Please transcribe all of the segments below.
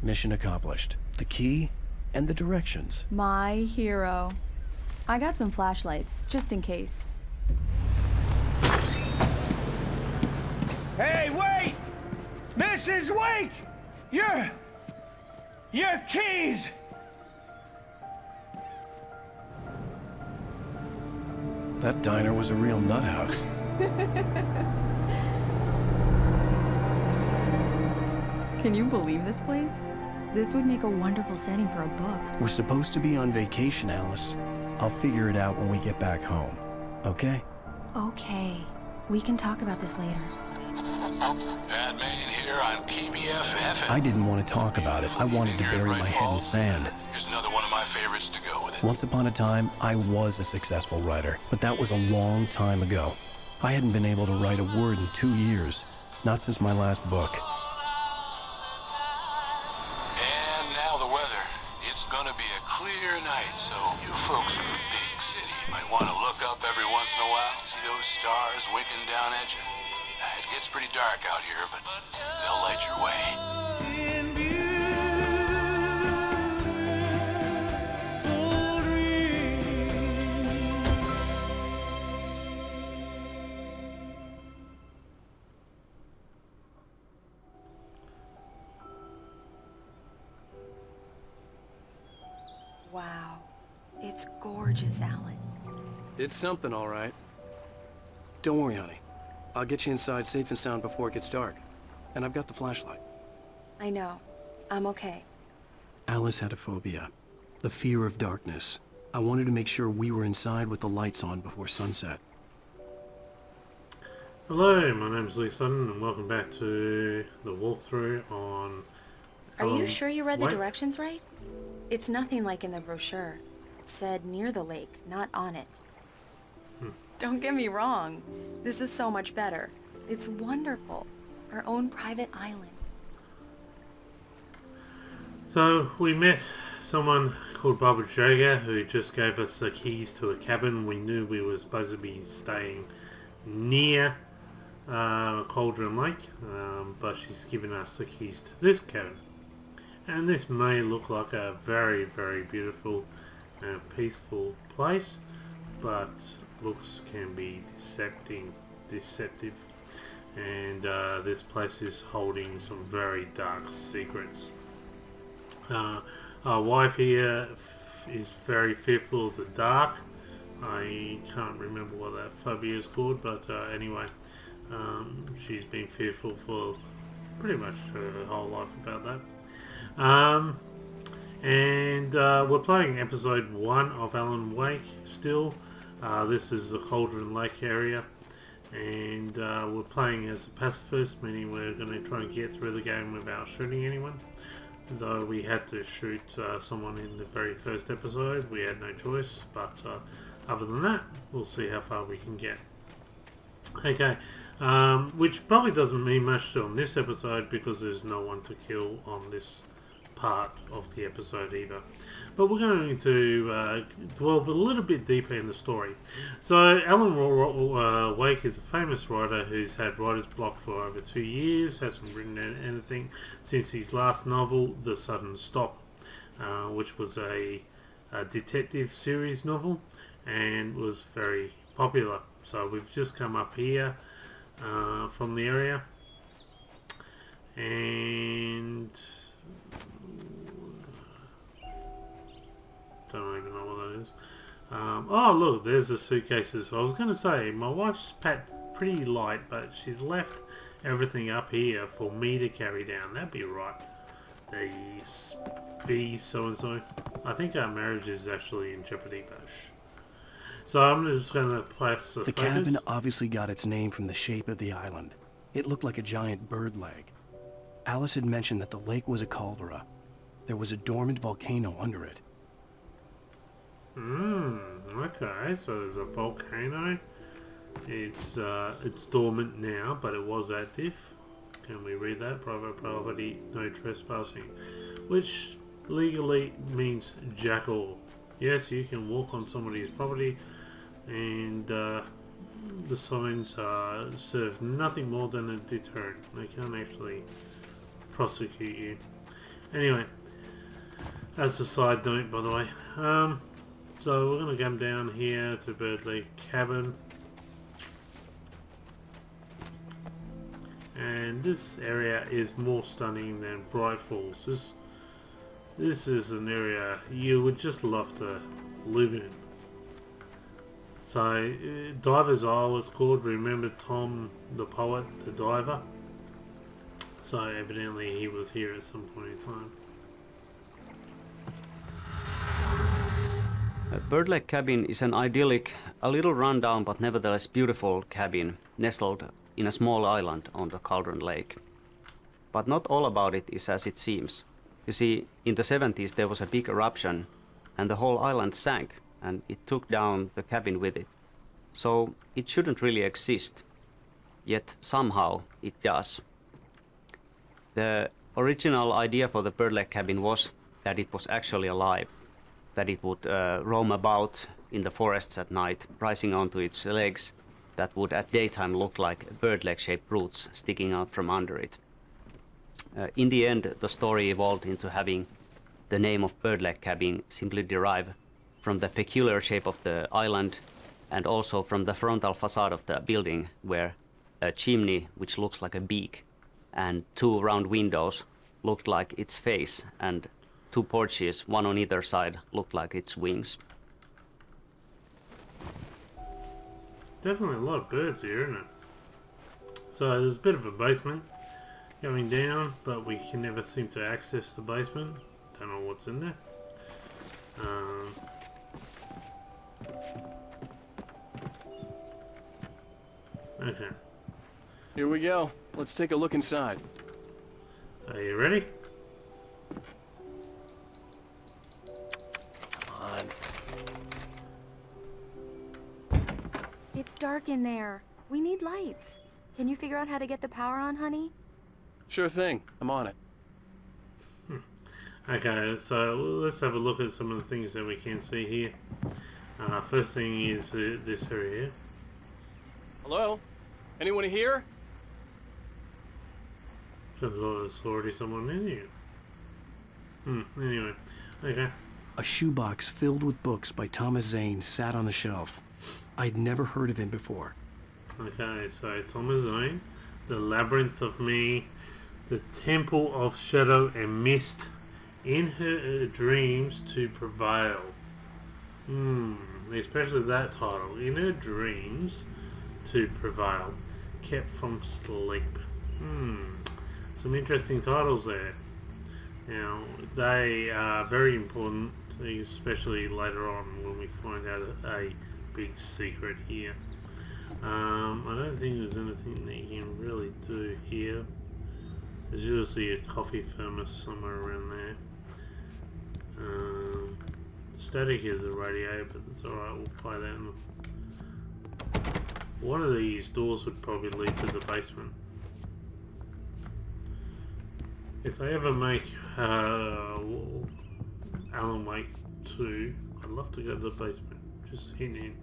Mission accomplished. The key and the directions. My hero. I got some flashlights, just in case. Hey, wait! Mrs. Wake! Your keys! That diner was a real nut house. Can you believe this place? This would make a wonderful setting for a book. We're supposed to be on vacation, Alice. I'll figure it out when we get back home. Okay? Okay. We can talk about this later. Batman here on KBFF. I didn't want to talk about it. I wanted to bury my head in sand. Here's another one of my favorites to go with it. Once upon a time, I was a successful writer, but that was a long time ago. I hadn't been able to write a word in 2 years, not since my last book. And now the weather. It's gonna be a clear night, so you folks in the big city might want to look up every once in a while, see those stars winking down at you. It gets pretty dark out here, but they'll light your way. Wow. It's gorgeous, Alan. It's something, all right. Don't worry, honey. I'll get you inside safe and sound before it gets dark. And I've got the flashlight. I know. I'm okay. Alice had a phobia. The fear of darkness. I wanted to make sure we were inside with the lights on before sunset. Hello, my name's Lee Sutton and welcome back to the walkthrough on... Are you sure you read the Wake. directions right? It's nothing like in the brochure. It said near the lake, not on it. Don't get me wrong. This is so much better. It's wonderful. Our own private island. So, we met someone called Barbara Jager who just gave us the keys to a cabin. We knew we were supposed to be staying near Cauldron Lake, but she's given us the keys to this cabin. And this may look like a very, very beautiful and peaceful place, but looks can be deceptive, and this place is holding some very dark secrets. Our wife here is very fearful of the dark. I can't remember what that phobia is called, but anyway, she's been fearful for pretty much her whole life about that. And we're playing episode 1 of Alan Wake still. This is the Cauldron Lake area, and we're playing as a pacifist, meaning we're going to try and get through the game without shooting anyone. Though we had to shoot someone in the very first episode, we had no choice, but other than that, we'll see how far we can get. Okay, which probably doesn't mean much on this episode because there's no one to kill on this part of the episode either. But we're going to delve a little bit deeper in the story. So Alan Wake is a famous writer who's had writer's block for over 2 years, hasn't written anything since his last novel, The Sudden Stop, which was a detective series novel and was very popular. So we've just come up here from the area, and don't even know what that is. Oh look, there's the suitcases. I was going to say, my wife's packed pretty light, but she's left everything up here for me to carry down. That'd be right. The B so-and-so. I think our marriage is actually in jeopardy, but shh. So I'm just going to place the focus. cabin obviously got its name from the shape of the island. It looked like a giant bird leg. Alice had mentioned that the lake was a caldera. There was a dormant volcano under it. Okay, so there's a volcano. It's dormant now, but it was active. Can we read that? Private property, no trespassing. Which legally means jackal. Yes, you can walk on somebody's property, and the signs serve nothing more than a deterrent. They can't actually prosecute you. Anyway, that's a side note, by the way. So we're going to come down here to Bird Lake Cabin. And this area is more stunning than Bright Falls. This is an area you would just love to live in. So, Diver's Isle is called. Remember Tom the poet, the diver? So evidently he was here at some point in time. Bird Lake Cabin is an idyllic, a little rundown but nevertheless beautiful cabin nestled in a small island on the Cauldron Lake. But not all about it is as it seems. You see, in the 70s there was a big eruption and the whole island sank and it took down the cabin with it. So it shouldn't really exist, yet somehow it does. The original idea for the Bird Lake Cabin was that it was actually alive, that it would roam about in the forests at night, rising onto its legs that would at daytime look like bird leg-shaped roots sticking out from under it. In the end, the story evolved into having the name of Bird Lake Cabin simply derive from the peculiar shape of the island and also from the frontal facade of the building, where a chimney, which looks like a beak, and two round windows looked like its face, and two porches, one on either side, looked like its wings. Definitely a lot of birds here, isn't it? So there's a bit of a basement going down, but we can never seem to access the basement. Don't know what's in there. Okay. Here we go. Let's take a look inside. Are you ready? Come on. It's dark in there. We need lights. Can you figure out how to get the power on, honey? Sure thing. I'm on it. Okay, so let's have a look at some of the things that we can see here. First thing is this area here. Hello? Anyone here? Sounds like there's already someone in here. Anyway, okay. A shoebox filled with books by Thomas Zane sat on the shelf. I'd never heard of him before. Okay, so Thomas Zane, The Labyrinth of Me, The Temple of Shadow and Mist, In Her Dreams to Prevail. Especially that title, In Her Dreams to Prevail, Kept from Sleep. Some interesting titles there. Now, they are very important, especially later on when we find out a big secret here. I don't think there's anything that you can really do here. There's usually a coffee thermos somewhere around there. Static is a radio, but it's alright, we'll play that in. One of these doors would probably lead to the basement. If they ever make Alan Wake 2, I'd love to go to the basement. Just hint.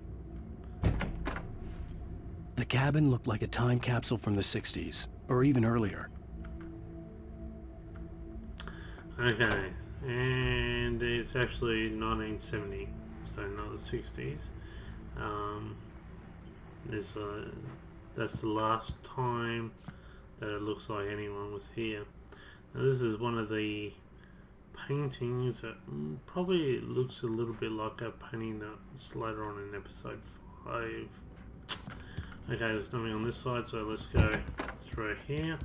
The cabin looked like a time capsule from the 60s, or even earlier. Okay, and it's actually 1970, so not the 60s. That's the last time that it looks like anyone was here. Now this is one of the paintings that probably looks a little bit like a painting that's later on in episode 5. Okay, there's nothing on this side, so let's go through here.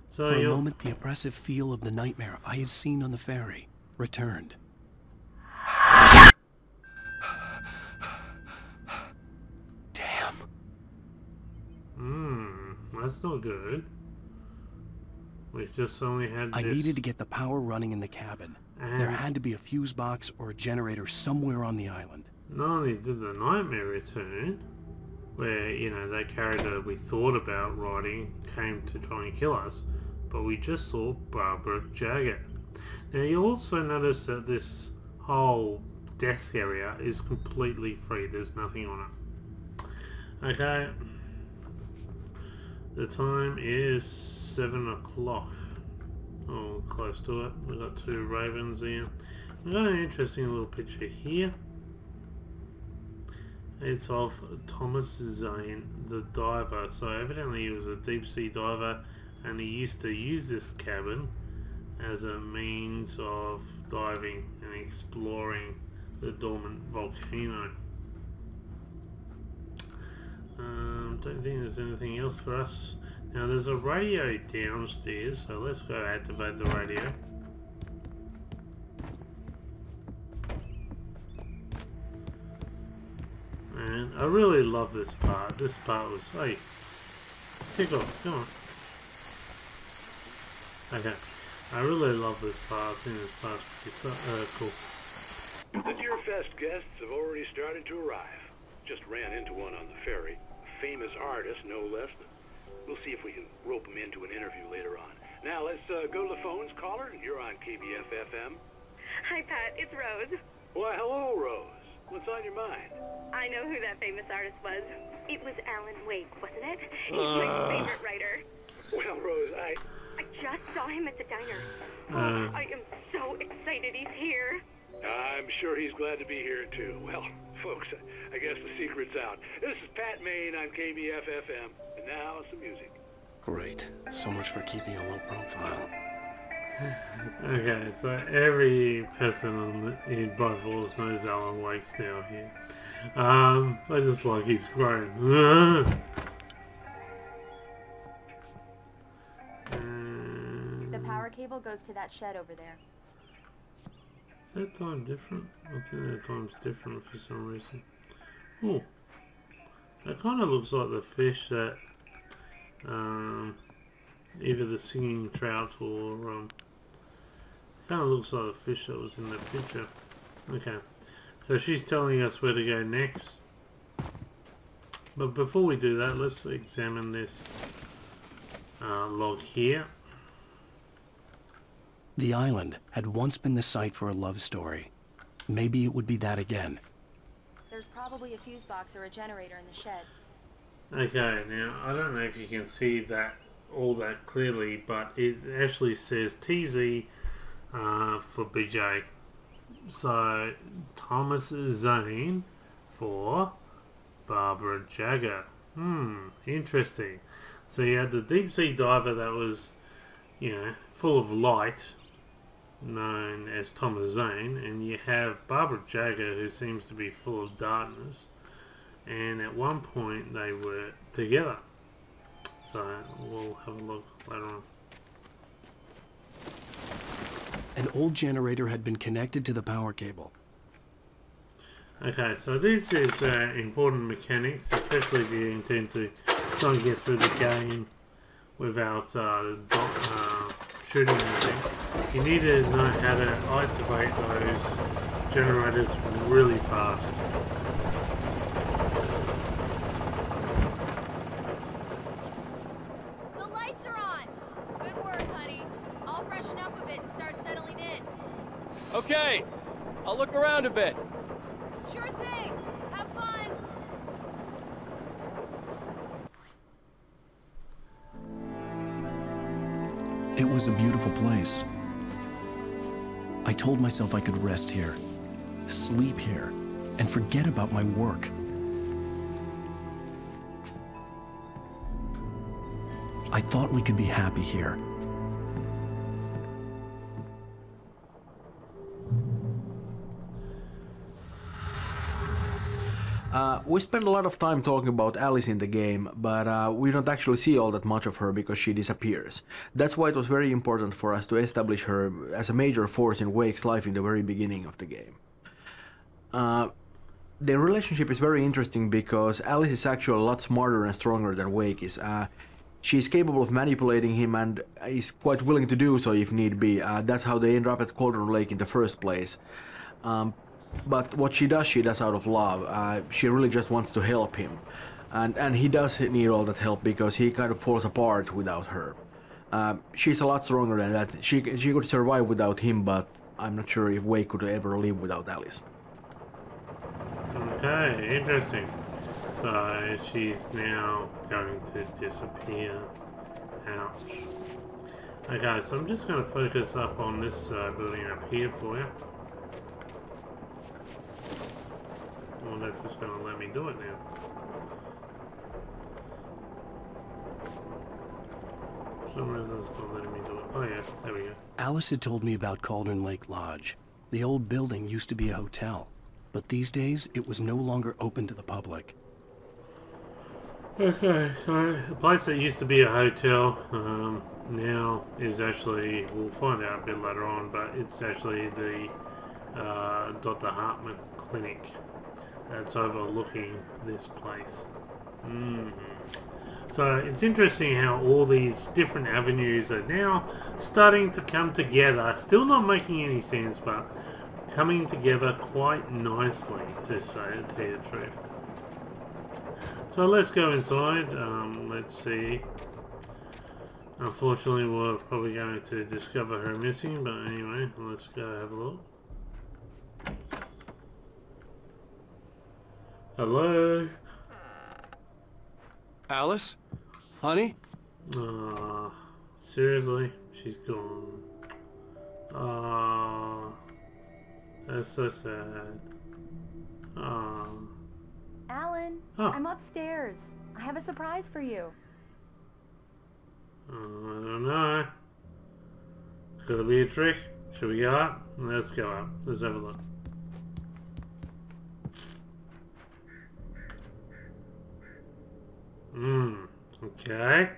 So for a moment, the oppressive feel of the nightmare I had seen on the ferry returned. Damn. That's not good. We just only had I needed to get the power running in the cabin. There had to be a fuse box or a generator somewhere on the island. Not only did the nightmare return, where, you know, that character we thought about writing came to try and kill us, but we just saw Barbara Jagger. Now you also notice that this whole desk area is completely free, there's nothing on it. Okay, the time is 7 o'clock. Oh, close to it. We've got two ravens here. We've got an interesting little picture here. It's of Thomas Zane, the diver. So evidently he was a deep sea diver and he used to use this cabin as a means of diving and exploring the dormant volcano. Don't think there's anything else for us. Now there's a radio downstairs, so let's go activate the radio. And I really love this part. This part was, hey, kick off, come on. Okay, I really love this part. I think this part's pretty cool. The Deerfest guests have already started to arrive. Just ran into one on the ferry. A famous artist, no less. We'll see if we can rope him into an interview later on. Now let's go to the phones. Caller, you're on KBF-FM. Hi, Pat. It's Rose. Why, hello, Rose. What's on your mind? I know who that famous artist was. It was Alan Wake, wasn't it? He's my favorite writer. Well, Rose, I just saw him at the diner. I am so excited he's here. I'm sure he's glad to be here, too. Well, folks, I guess the secret's out. This is Pat Maine on KBF-FM. And now, some music. Great. So much for keeping a low profile. Okay, so every person in Bifalls knows Alan Wake's now here. I just like he's grown. The power cable goes to that shed over there. Is that time different? I think that time's different for some reason. Oh, that kind of looks like the fish that either the singing trout or kind of looks like the fish that was in that picture. Okay, so she's telling us where to go next. But before we do that, let's examine this log here. The island had once been the site for a love story. Maybe it would be that again. There's probably a fuse box or a generator in the shed. Okay, now I don't know if you can see that all that clearly, but it actually says TZ for BJ. So Thomas Zane for Barbara Jagger. Interesting. So you had the deep sea diver that was, you know, full of light, known as Thomas Zane, and you have Barbara Jagger, who seems to be full of darkness, and at one point they were together. So we'll have a look later on. An old generator had been connected to the power cable. Okay, so this is important mechanics, especially if you intend to try and get through the game without shooting anything. You need to know how to activate those generators really fast. The lights are on! Good work, honey. I'll freshen up a bit and start settling in. Okay, I'll look around a bit. Sure thing. Have fun. It was a beautiful place. I told myself I could rest here, sleep here, and forget about my work. I thought we could be happy here. We spend a lot of time talking about Alice in the game, but we don't actually see all that much of her because she disappears. That's why it was very important for us to establish her as a major force in Wake's life in the very beginning of the game. Their relationship is very interesting because Alice is actually a lot smarter and stronger than Wake is. She's capable of manipulating him and is quite willing to do so if need be. That's how they end up at Cauldron Lake in the first place. But what she does out of love. She really just wants to help him. And he does need all that help because he kind of falls apart without her. She's a lot stronger than that. She could survive without him, but I'm not sure if Wake could ever live without Alice. Okay, interesting. So she's now going to disappear. Ouch. Okay, so I'm just going to focus up on this building up here for you. I wonder if it's going to let me do it now. For some reason it's not letting me do it. Oh yeah, there we go. Alice had told me about Cauldron Lake Lodge. The old building used to be a hotel, but these days it was no longer open to the public. Okay, so the place that used to be a hotel now is actually, we'll find out a bit later on, but it's actually the Dr. Hartman Clinic that's overlooking this place. So it's interesting how all these different avenues are now starting to come together, still not making any sense, but coming together quite nicely, to tell you the truth. So let's go inside. Let's see. Unfortunately, we're probably going to discover her missing, but anyway, let's go have a look. Hello? Alice? Honey? Seriously? She's gone. That's so sad. Alan, Oh. I'm upstairs. I have a surprise for you. I don't know. Could it be a trick? Should we go up? Let's go up. Let's have a look. Okay.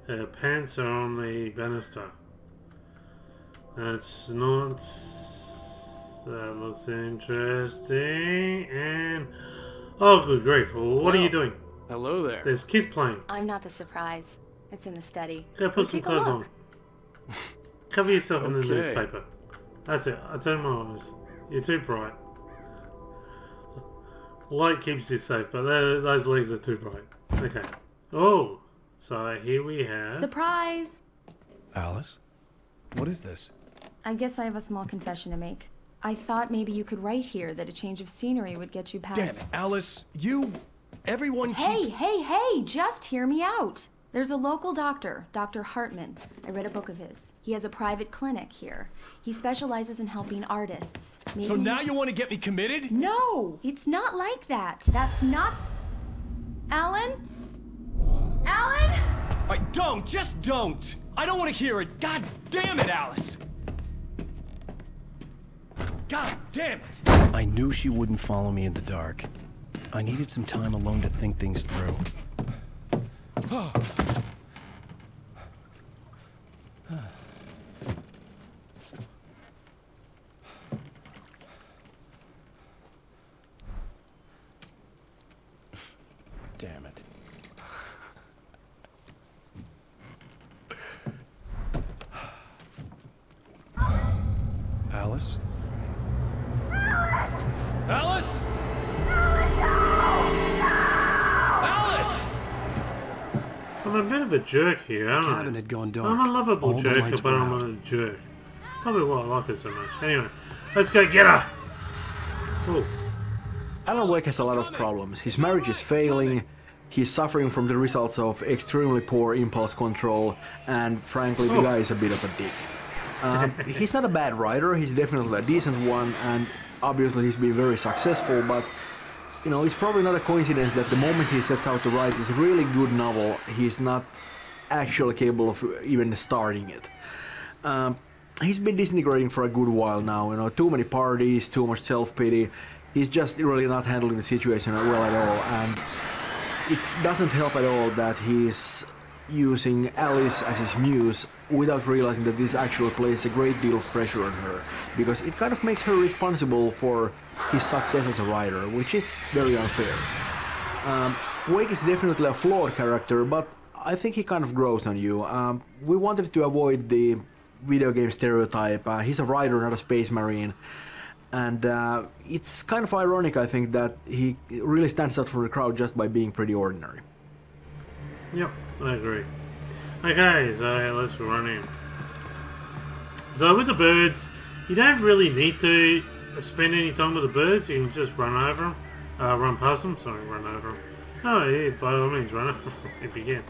Her pants are on the banister. That's not... That looks interesting. And... Oh, good grief. What are you doing? Hello there. There's kids playing. I'm not the surprise. It's in the study. Go put some Take a clothes look. on. Cover yourself in the Okay. newspaper. That's it. I turn my eyes. You're too bright. Light keeps you safe, but those legs are too bright. Okay. Oh, so here we have... Surprise! Alice? What is this? I guess I have a small confession to make. I thought maybe you could write here that a change of scenery would get you past... Damn it, Alice, everyone Hey, keeps... hey, just hear me out. There's a local doctor, Dr. Hartman. I read a book of his. He has a private clinic here. He specializes in helping artists. So now you want to get me committed? No, it's not like that. That's not... Alan? Alan? Just don't! I don't want to hear it! God damn it, Alice! God damn it! I knew she wouldn't follow me in the dark. I needed some time alone to think things through. Damn it. Alice? Alice? Alice! I'm a bit of a jerk here, aren't I? Cabin had gone dark. I'm a lovable All the jerk, lights but were I'm out. a jerk. Probably why I like her so much. Anyway, let's go get her! Oh. Alan Wake has a lot of problems. His marriage is failing, he's suffering from the results of extremely poor impulse control, and frankly, the guy is a bit of a dick. He's not a bad writer, he's definitely a decent one, and obviously he's been very successful, but you know, it's probably not a coincidence that the moment he sets out to write this really good novel, he's not actually capable of even starting it. He's been disintegrating for a good while now, you know, too many parties, too much self-pity. He's just really not handling the situation well at all, and it doesn't help at all that he's using Alice as his muse without realizing that this actually places a great deal of pressure on her, because it kind of makes her responsible for his success as a writer, which is very unfair. Wake is definitely a flawed character, but I think he kind of grows on you. We wanted to avoid the video game stereotype. He's a writer, not a space marine. And it's kind of ironic, I think, that he really stands out from the crowd just by being pretty ordinary. Yep, I agree. Okay, so let's run in. So with the birds, you don't really need to spend any time with the birds. You can just run over them, run past them. Sorry, run over them. No, yeah, by all means, run over them if you can.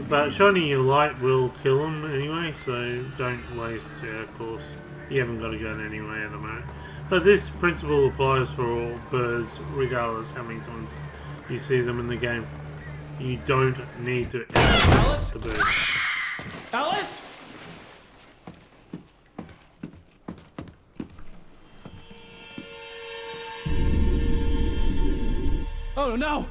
But shining your light will kill them anyway, so don't waste your course. You haven't got a gun anyway at the moment. But this principle applies for all birds, regardless how many times you see them in the game. You don't need to Alice? the birds. Alice? Oh no!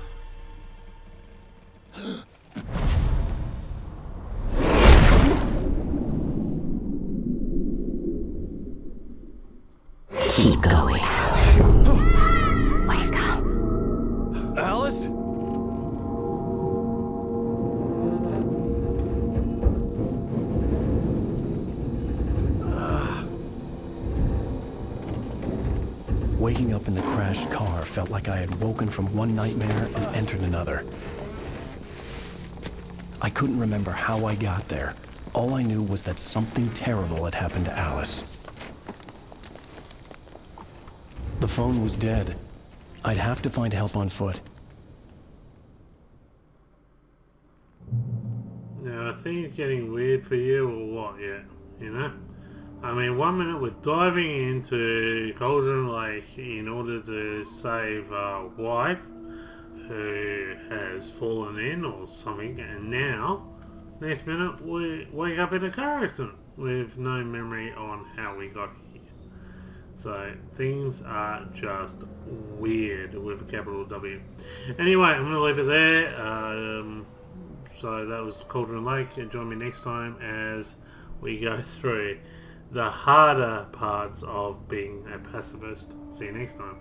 Keep going. Wake up. Alice? Waking up in the crashed car felt like I had woken from one nightmare and entered another. I couldn't remember how I got there. All I knew was that something terrible had happened to Alice. The phone was dead. I'd have to find help on foot. Now, are things getting weird for you or what yet? You know? I mean, 1 minute we're diving into Cauldron Lake in order to save our wife who has fallen in or something, and now, next minute, we wake up in a car accident with no memory on how we got here. So, things are just weird with a capital W. Anyway, I'm going to leave it there. So that was Cauldron Lake, and join me next time as we go through the harder parts of being a pacifist. See you next time.